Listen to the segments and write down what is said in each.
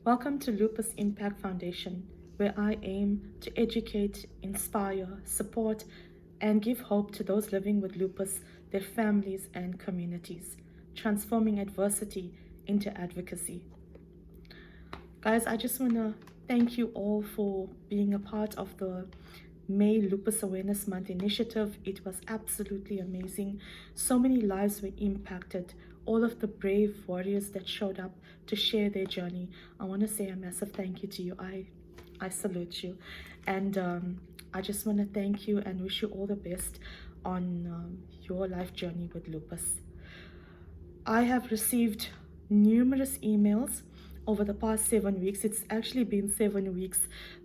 Welcome to Lupus Impact Foundation, where I aim to educate, inspire, support, and give hope to those living with lupus, their families, and communities, transforming adversity into advocacy. Guys, I just want to thank you all for being a part of the May Lupus Awareness Month initiative. It was absolutely amazing. So many lives were impacted. All of the brave warriors that showed up to share their journey. I want to say a massive thank you to you. I salute you. And I just want to thank you and wish you all the best on your life journey with lupus. I have received numerous emails over the past 7 weeks. It's actually been 7 weeks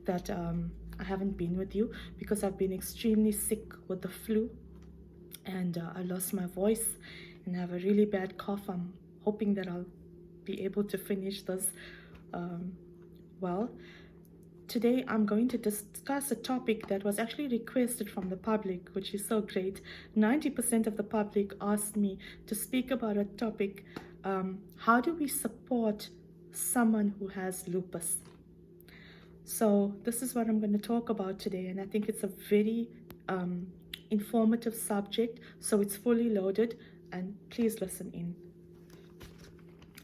that I haven't been with you because I've been extremely sick with the flu, and I lost my voice and I have a really bad cough. I'm hoping that I'll be able to finish this well. Today I'm going to discuss a topic that was actually requested from the public, which is so great. 90% of the public asked me to speak about a topic, how do we support someone who has lupus? So this is what I'm going to talk about today, and I think it's a very informative subject, so it's fully loaded, and please listen in.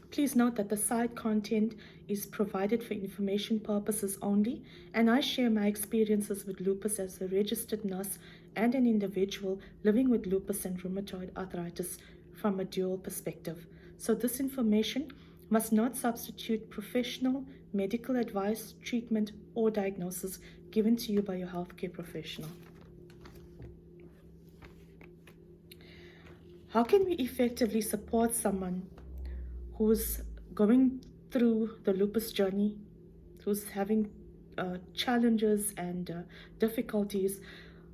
Please note that the site content is provided for information purposes only, and I share my experiences with lupus as a registered nurse and an individual living with lupus and rheumatoid arthritis from a dual perspective. So this information must not substitute professional medical advice, treatment, or diagnosis given to you by your healthcare professional. How can we effectively support someone who's going through the lupus journey, who's having challenges and difficulties?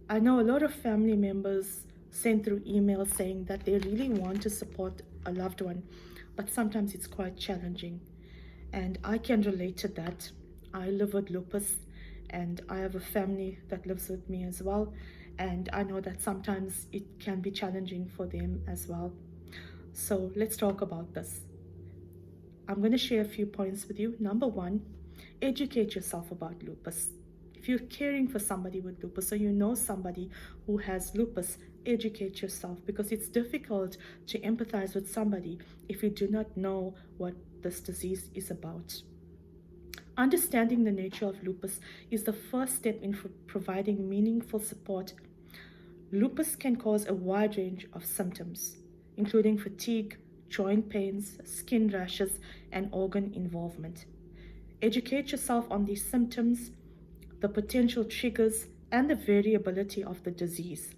I know a lot of family members send through emails saying that they really want to support a loved one, but sometimes it's quite challenging. And I can relate to that. I live with lupus and I have a family that lives with me as well. And I know that sometimes it can be challenging for them as well. So let's talk about this. I'm going to share a few points with you. Number one, educate yourself about lupus. If you're caring for somebody with lupus or you know somebody who has lupus, educate yourself, because it's difficult to empathize with somebody if you do not know what this disease is about. Understanding the nature of lupus is the first step in providing meaningful support. Lupus can cause a wide range of symptoms, including fatigue, joint pains, skin rashes, and organ involvement. Educate yourself on these symptoms, the potential triggers, and the variability of the disease.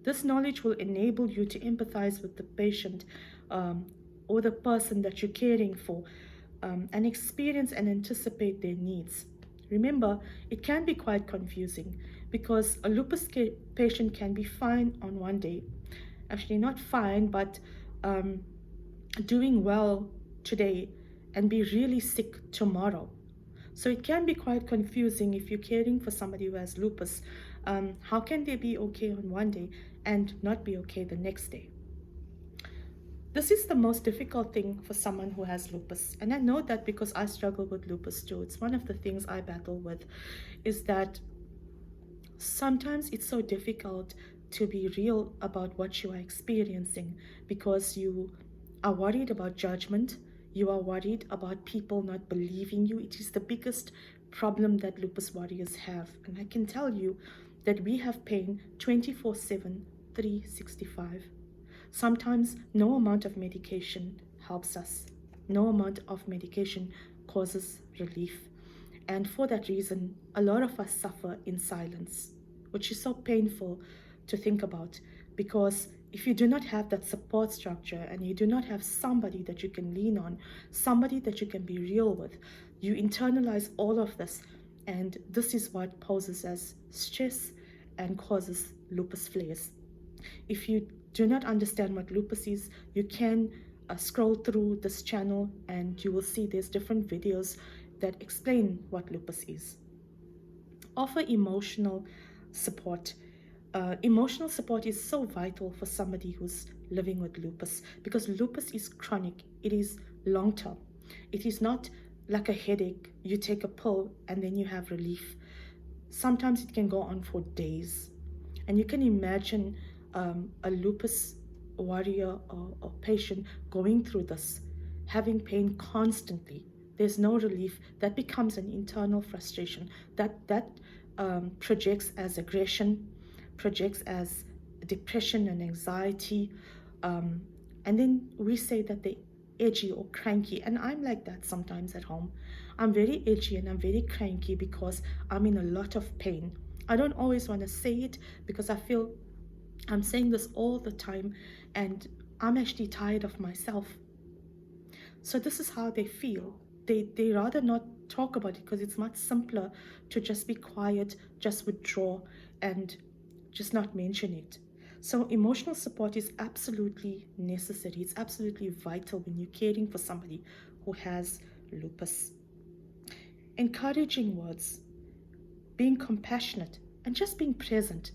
This knowledge will enable you to empathize with the patient or the person that you're caring for and experience and anticipate their needs. Remember, it can be quite confusing because a lupus patient can be fine on one day. Actually, not fine, but doing well today and be really sick tomorrow. So it can be quite confusing if you're caring for somebody who has lupus. How can they be okay on one day and not be okay the next day? This is the most difficult thing for someone who has lupus. And I know that because I struggle with lupus too. It's one of the things I battle with, is that sometimes it's so difficult to be real about what you are experiencing because you are worried about judgment. You are worried about people not believing you. It is the biggest problem that lupus warriors have. And I can tell you that we have pain 24/7, 365. Sometimes no amount of medication helps us. No amount of medication causes relief. And for that reason, a lot of us suffer in silence, which is so painful to think about, because if you do not have that support structure and you do not have somebody that you can lean on, somebody that you can be real with, you internalize all of this, and this is what poses as stress and causes lupus flares. If you do not understand what lupus is, you can scroll through this channel and you will see there's different videos that explain what lupus is. Offer emotional support. Emotional support is so vital for somebody who's living with lupus, because lupus is chronic. It is long term. It is not like a headache, you take a pill and then you have relief. Sometimes it can go on for days. And you can imagine a lupus warrior or patient going through this, having pain constantly. There's no relief. That becomes an internal frustration. That projects as aggression, projects as depression and anxiety. Um, and then we say that they're edgy or cranky. And I'm like that sometimes at home. I'm very edgy and I'm very cranky because I'm in a lot of pain. I don't always want to say it because I feel I'm saying this all the time and I'm actually tired of myself. So this is how they feel. They rather not talk about it because it's much simpler to just be quiet, just withdraw, and just not mention it. So emotional support is absolutely necessary. It's absolutely vital when you're caring for somebody who has lupus. Encouraging words, being compassionate, and just being present.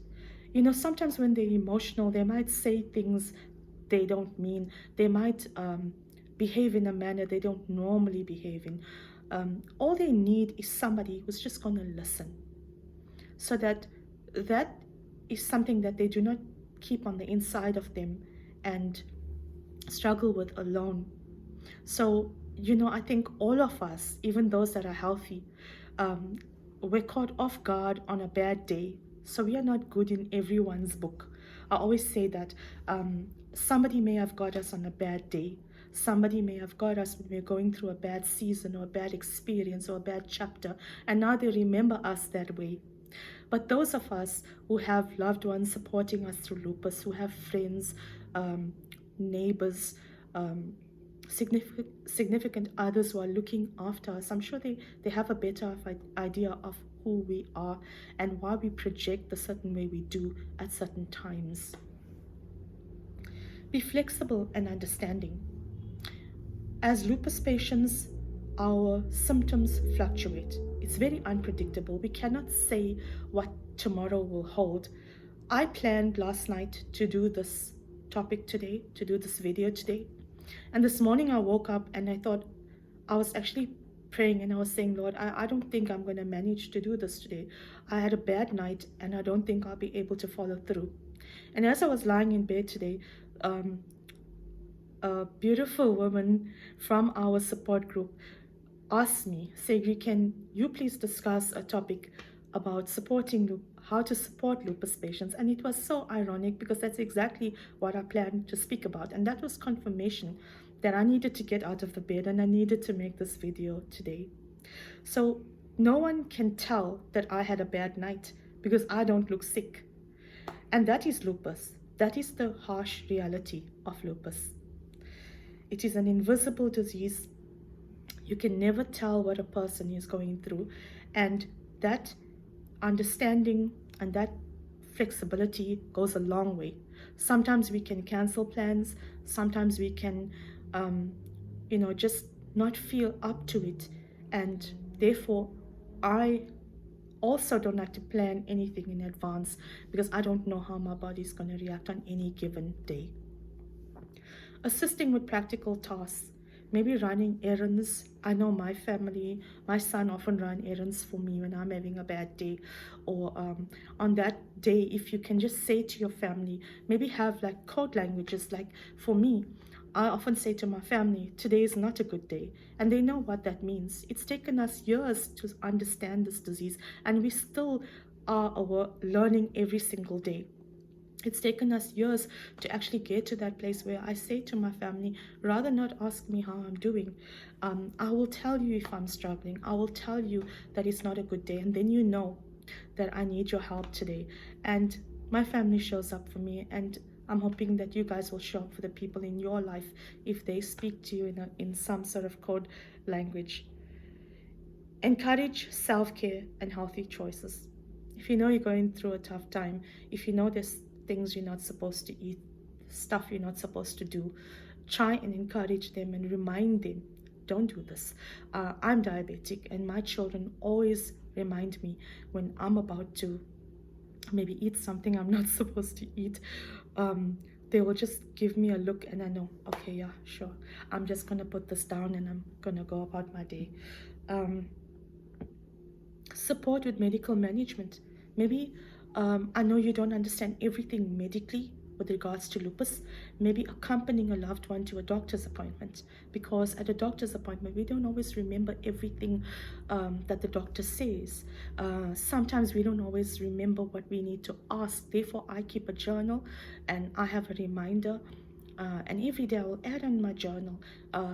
Sometimes when they're emotional, they might say things they don't mean. They might behave in a manner they don't normally behave in. All they need is somebody who's just going to listen. So that is something that they do not keep on the inside of them and struggle with alone. So, I think all of us, even those that are healthy, um, we're caught off guard on a bad day. So we are not good in everyone's book. I always say that somebody may have got us on a bad day. Somebody may have got us when we're going through a bad season or a bad experience or a bad chapter, and now they remember us that way. But those of us who have loved ones supporting us through lupus, who have friends, neighbors, um, significant others who are looking after us, I'm sure they have a better idea of who we are and why we project the certain way we do at certain times. Be flexible and understanding. As lupus patients, our symptoms fluctuate. It's very unpredictable. We cannot say what tomorrow will hold. I planned last night to do this topic today, to do this video today. And this morning I woke up and I thought, I was actually praying and I was saying, Lord, I don't think I'm going to manage to do this today. I had a bad night and I don't think I'll be able to follow through. And as I was lying in bed today, a beautiful woman from our support group asked me, Segri, can you please discuss a topic about how to support lupus patients? And it was so ironic because that's exactly what I planned to speak about. And that was confirmation that I needed to get out of the bed and I needed to make this video today. So no one can tell that I had a bad night because I don't look sick. And that is lupus. That is the harsh reality of lupus. It is an invisible disease. You can never tell what a person is going through. And that understanding and that flexibility goes a long way. Sometimes we can cancel plans. Sometimes we can, just not feel up to it. And therefore, I also don't like to plan anything in advance because I don't know how my body is going to react on any given day. Assisting with practical tasks, maybe running errands. I know my family, my son often run errands for me when I'm having a bad day. Or on that day, if you can just say to your family, maybe have like code languages. Like for me, I often say to my family, today is not a good day. And they know what that means. It's taken us years to understand this disease, and we still are learning every single day. It's taken us years to actually get to that place where I say to my family, rather not ask me how I'm doing. I will tell you if I'm struggling. I will tell you that it's not a good day. And then you know that I need your help today. And my family shows up for me. And I'm hoping that you guys will show up for the people in your life if they speak to you in some sort of code language. Encourage self-care and healthy choices. If you know you're going through a tough time, if you know there's things you're not supposed to eat, stuff you're not supposed to do, try and encourage them and remind them, don't do this. I'm diabetic and my children always remind me when I'm about to maybe eat something I'm not supposed to eat. they will just give me a look and I know, okay, yeah, sure. I'm just going to put this down and I'm going to go about my day. Um, Support with medical management. Maybe I know you don't understand everything medically with regards to lupus. Maybe accompanying a loved one to a doctor's appointment, because at a doctor's appointment we don't always remember everything that the doctor says. Sometimes we don't always remember what we need to ask. Therefore, I keep a journal and I have a reminder. And every day I will add on my journal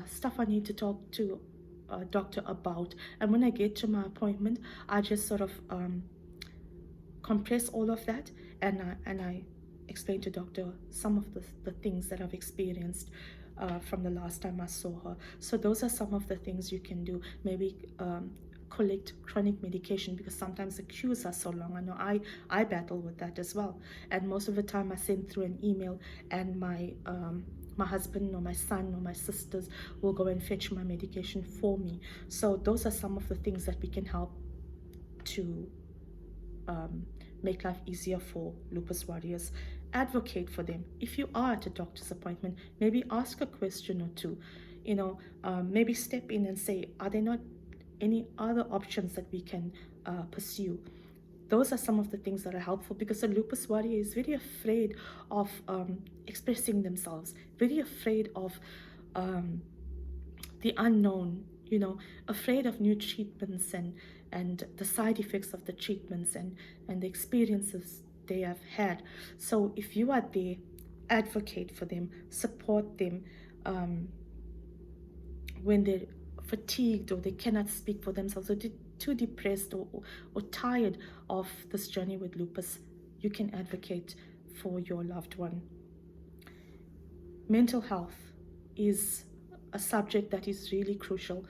stuff I need to talk to doctor about. And when I get to my appointment, I just sort of compress all of that, and I explain to doctor some of the things that I've experienced from the last time I saw her. So those are some of the things you can do. Maybe collect chronic medication, because sometimes the queues are so long. I know I battle with that as well, and most of the time I send through an email, and my husband or my son or my sisters will go and fetch my medication for me. So those are some of the things that we can help to make life easier for lupus warriors. Advocate for them. If you are at a doctor's appointment, maybe ask a question or two. Maybe step in and say, are there not any other options that we can pursue? Those are some of the things that are helpful, because a lupus warrior is very afraid of expressing themselves, very afraid of the unknown, afraid of new treatments and the side effects of the treatments and the experiences they have had. So if you are there, advocate for them, support them when they're fatigued or they cannot speak for themselves, or too depressed or tired of this journey with lupus. You can advocate for your loved one. Mental health is a subject that is really crucial.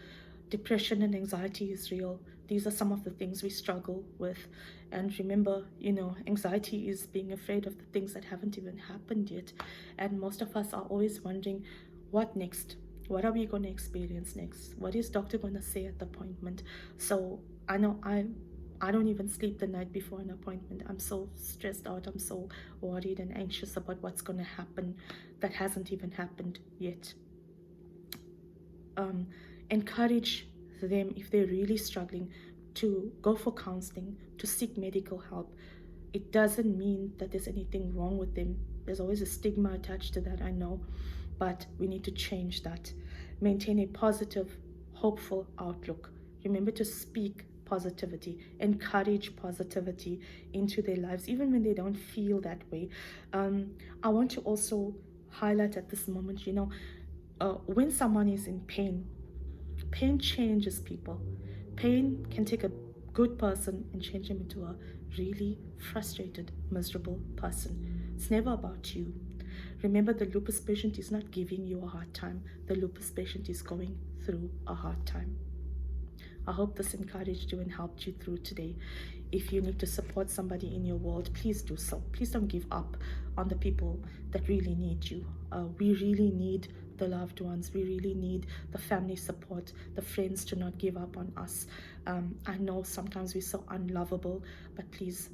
Depression and anxiety is real. These are some of the things we struggle with. And remember, anxiety is being afraid of the things that haven't even happened yet. And most of us are always wondering, what next? What are we going to experience next? What is doctor going to say at the appointment? So I know I don't even sleep the night before an appointment. I'm so stressed out. I'm so worried and anxious about what's going to happen that hasn't even happened yet. Encourage them, if they're really struggling, to go for counseling, to seek medical help. It doesn't mean that there's anything wrong with them. There's always a stigma attached to that, I know, but we need to change that. Maintain a positive, hopeful outlook. Remember to speak positivity, encourage positivity into their lives, even when they don't feel that way. I want to also highlight at this moment, when someone is in pain, pain changes people. Pain can take a good person and change him into a really frustrated, miserable person. It's never about you. Remember, the lupus patient is not giving you a hard time. The lupus patient is going through a hard time. I hope this encouraged you and helped you through today. If you need to support somebody in your world, please do so. Please don't give up on the people that really need you. We really need the loved ones. We really need the family support, the friends to not give up on us. I know sometimes we're so unlovable, but please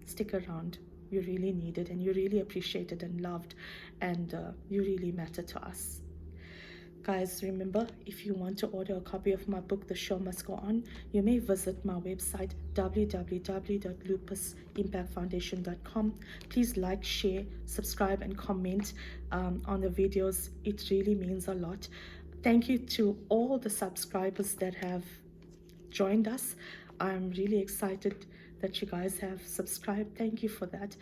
stick around. You really need it, and you're really appreciated and loved, and you really matter to us. Guys, remember, if you want to order a copy of my book, The Show Must Go On, you may visit my website, www.lupusimpactfoundation.com. Please like, share, subscribe, and comment on the videos. It really means a lot. Thank you to all the subscribers that have joined us. I'm really excited that you guys have subscribed. Thank you for that.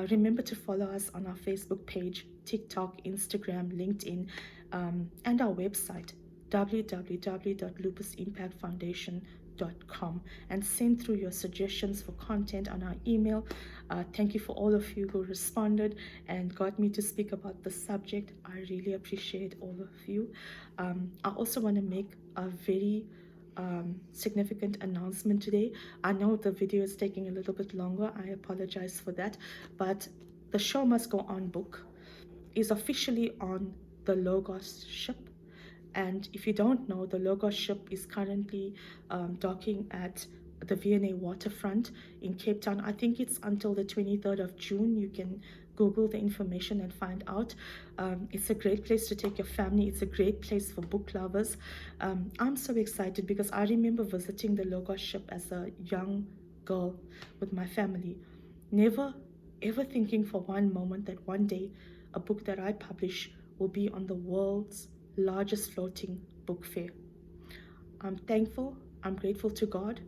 Remember to follow us on our Facebook page, TikTok, Instagram, LinkedIn, and our website, www.lupusimpactfoundation.com, and send through your suggestions for content on our email. Thank you for all of you who responded and got me to speak about the subject. I really appreciate all of you. I also want to make a very significant announcement today. I know the video is taking a little bit longer. I apologize for that, but the Show Must Go On book is officially on the Logos ship. And if you don't know, the Logos ship is currently docking at the V&A waterfront in Cape Town. I think it's until the 23rd of June. You can Google the information and find out. It's a great place to take your family. It's a great place for book lovers. I'm so excited because I remember visiting the Logos ship as a young girl with my family, never ever thinking for one moment that one day a book that I publish will be on the world's largest floating book fair. I'm thankful, I'm grateful to God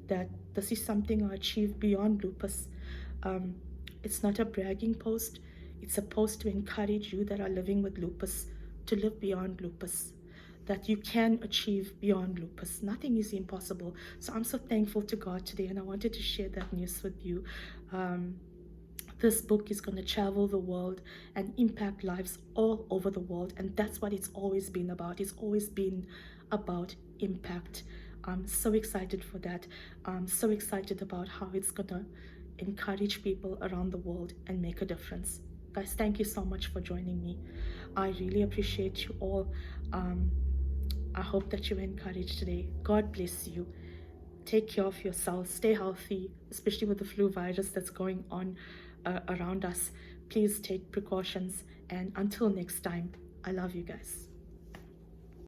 that this is something I achieved beyond lupus. Um, it's not a bragging post, it's a post to encourage you that are living with lupus to live beyond lupus, that you can achieve beyond lupus. Nothing is impossible. So I'm so thankful to God today, and I wanted to share that news with you. This book is going to travel the world and impact lives all over the world, and that's what it's always been about. It's always been about impact. I'm so excited for that. I'm so excited about how it's going to encourage people around the world and make a difference. Guys, thank you so much for joining me. I really appreciate you all. I hope that you were encouraged today. God bless you. Take care of yourself. Stay healthy, especially with the flu virus that's going on around us. Please take precautions. And until next time, I love you guys.